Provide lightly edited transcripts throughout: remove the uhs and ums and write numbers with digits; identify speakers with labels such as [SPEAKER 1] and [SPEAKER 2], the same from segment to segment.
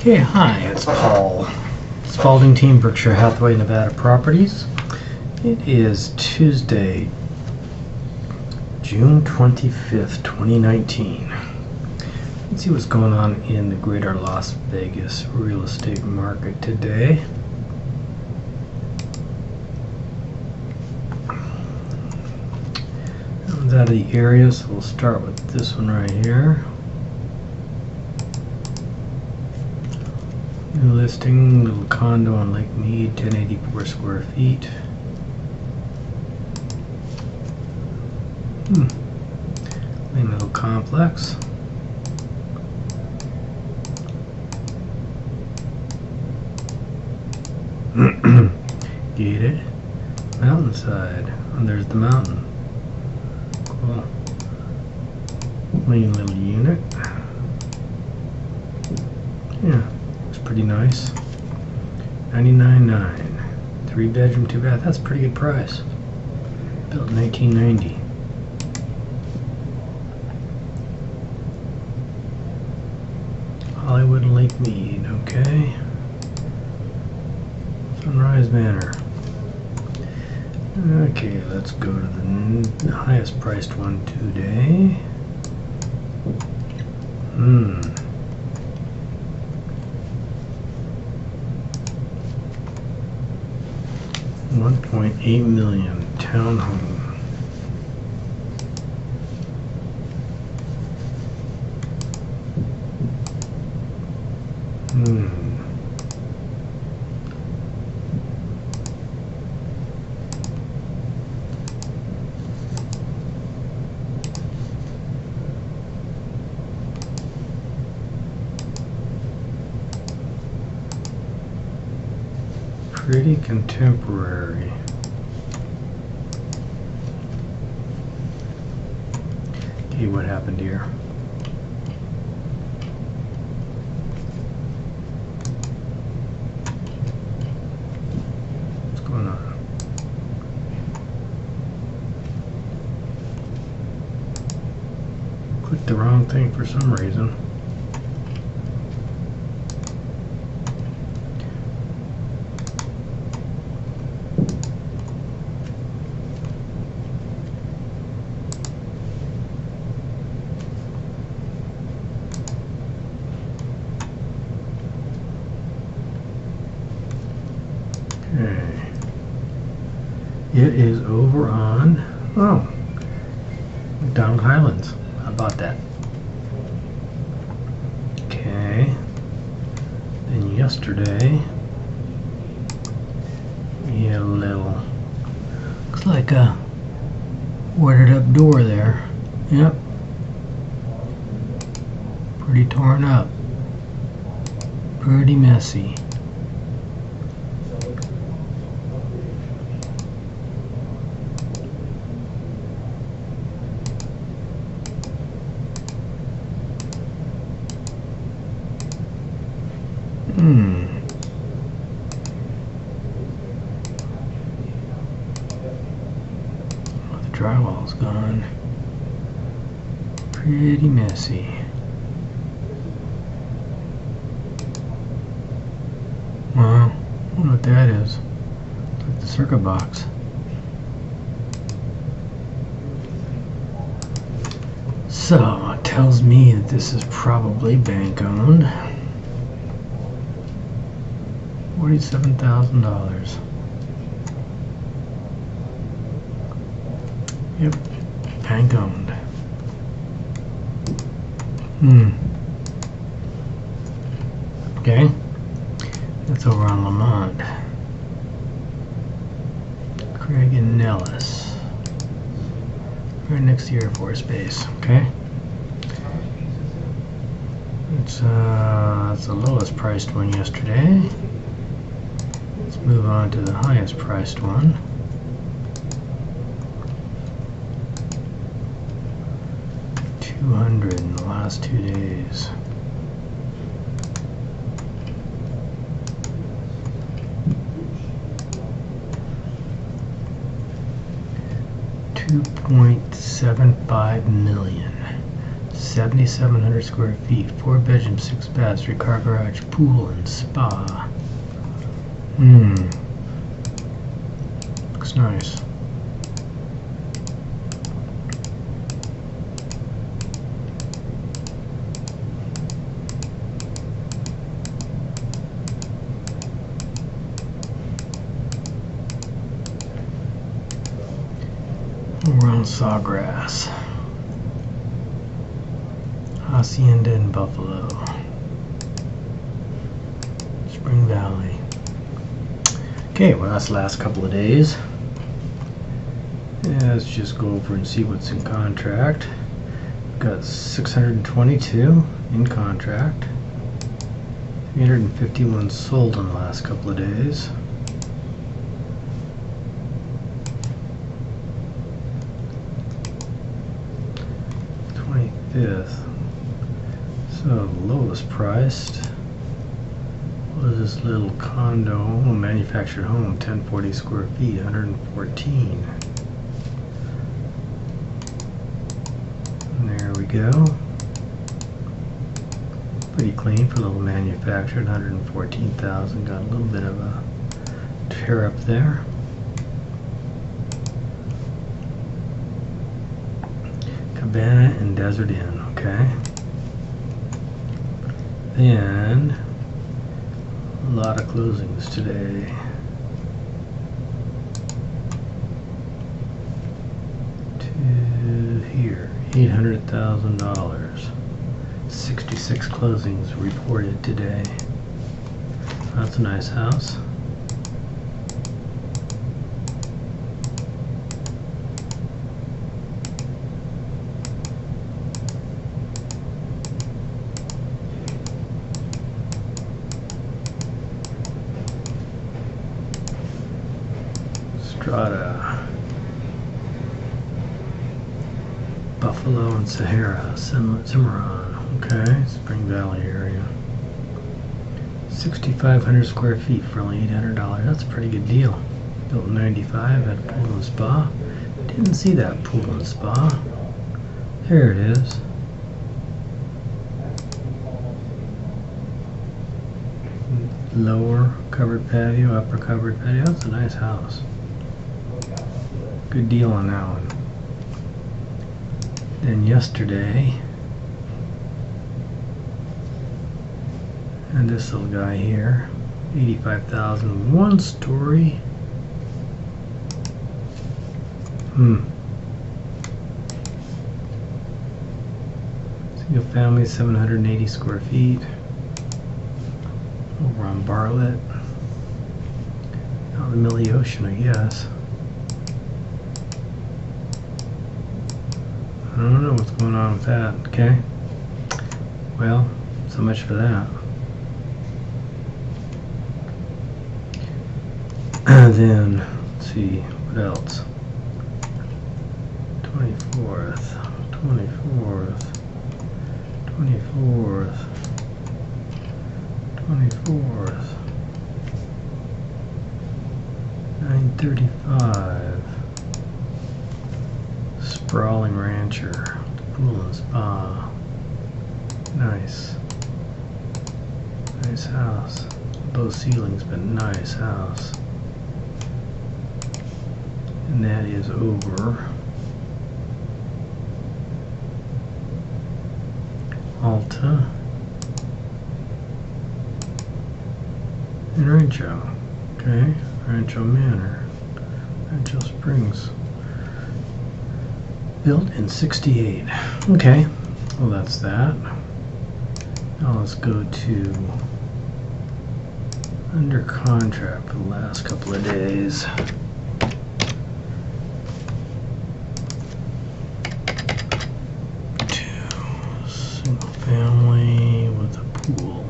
[SPEAKER 1] Okay, hi, it's Paul. Spaulding Team, Berkshire Hathaway Nevada Properties. It is Tuesday, June 25th, 2019. Let's see what's going on in the greater Las Vegas real estate market today. That one's out of the area, so we'll start with this one right here. New listing, little condo on Lake Mead, 1084 square feet. Main little complex. Gated. Mountainside. And there's the mountain. Cool. Main little unit. Yeah. Pretty nice. $99,900. 3 bedroom, 2 bath. That's a pretty good price. Built in 1990. Hollywood and Lake Mead. Okay. Sunrise Manor. Okay, let's go to the highest priced one today. 1.8 million townhome. Pretty contemporary. Okay, what happened here? What's going on? Clicked the wrong thing for some reason. It is over on, McDonald Highlands. How about that? Okay. Then yesterday, we had a little, looks like a boarded up door there. Yep. Pretty torn up. Pretty messy. Oh, the drywall's gone. Pretty messy. Wow, I don't know what that is. It's like the circuit box. So, it tells me that this is probably bank owned. $47,000. Yep, bank owned. Okay, that's over on Lamont. Craig and Nellis, right next to the Air Force Base. Okay, it's the lowest priced one yesterday. Let's move on to the highest priced one. $200 in the last 2 days. $2.75 million. 7,700 square feet, 4 bedrooms, 6 baths, 3-car garage, pool, and spa. Looks nice. We're on Sawgrass, Hacienda in Buffalo, Spring Valley. Okay, well that's the last couple of days. Yeah, let's just go over and see what's in contract. We've got 622 in contract, 351 sold in the last couple of days. So the lowest priced was this little condo, manufactured home, 1040 square feet, 114. And there we go. Pretty clean for a little manufactured, 114,000. Got a little bit of a tear up there. Cabana and Desert Inn, okay. Then a lot of closings today. To here, $800,000. 66 closings reported today. That's a nice house. Strata, Buffalo and Sahara, Cimarron, okay, Spring Valley area. 6,500 square feet for only $800. That's a pretty good deal. Built in '95, had a pool and spa. Didn't see that pool and spa. There it is. Lower covered patio, upper covered patio. That's a nice house. Good deal on that one. Then yesterday, and this little guy here, 85,000, 1 story. Single family, 780 square feet. Over on Bartlett. Out in the middle of the ocean, I guess. I don't know what's going on with that, okay? Well, so much for that. Then, let's see, what else? 24th, 24th, 24th, 24th, 935. Sprawling Rancher, pool and spa. Nice. Nice house. Low ceilings, but nice house. And that is over. Alta. And Rancho. Okay. Rancho Manor. Rancho Springs. Built in '68. Okay, well that's that. Now let's go to under contract for the last couple of days. Single family with a pool.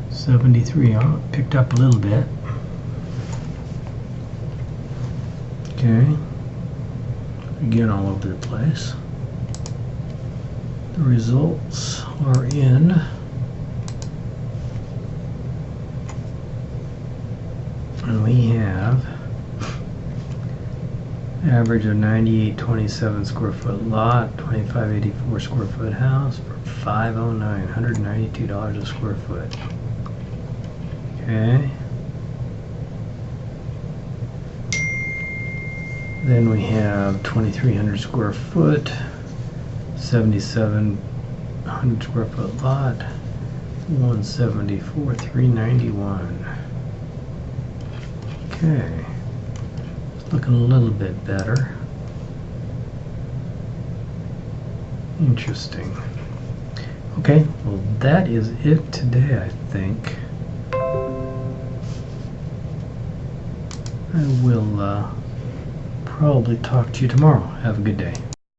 [SPEAKER 1] 73, picked up a little bit. Okay. Again, all over the place. The results are in. And we have Average of 98.27 square foot lot, 2584 square foot house for $509, $192 a square foot. Okay. Then we have 2300 square foot, 7700 square foot lot, 174, 391. Okay. It's looking a little bit better. Interesting. Okay, well that is it today, I think. I will probably talk to you tomorrow. Have a good day.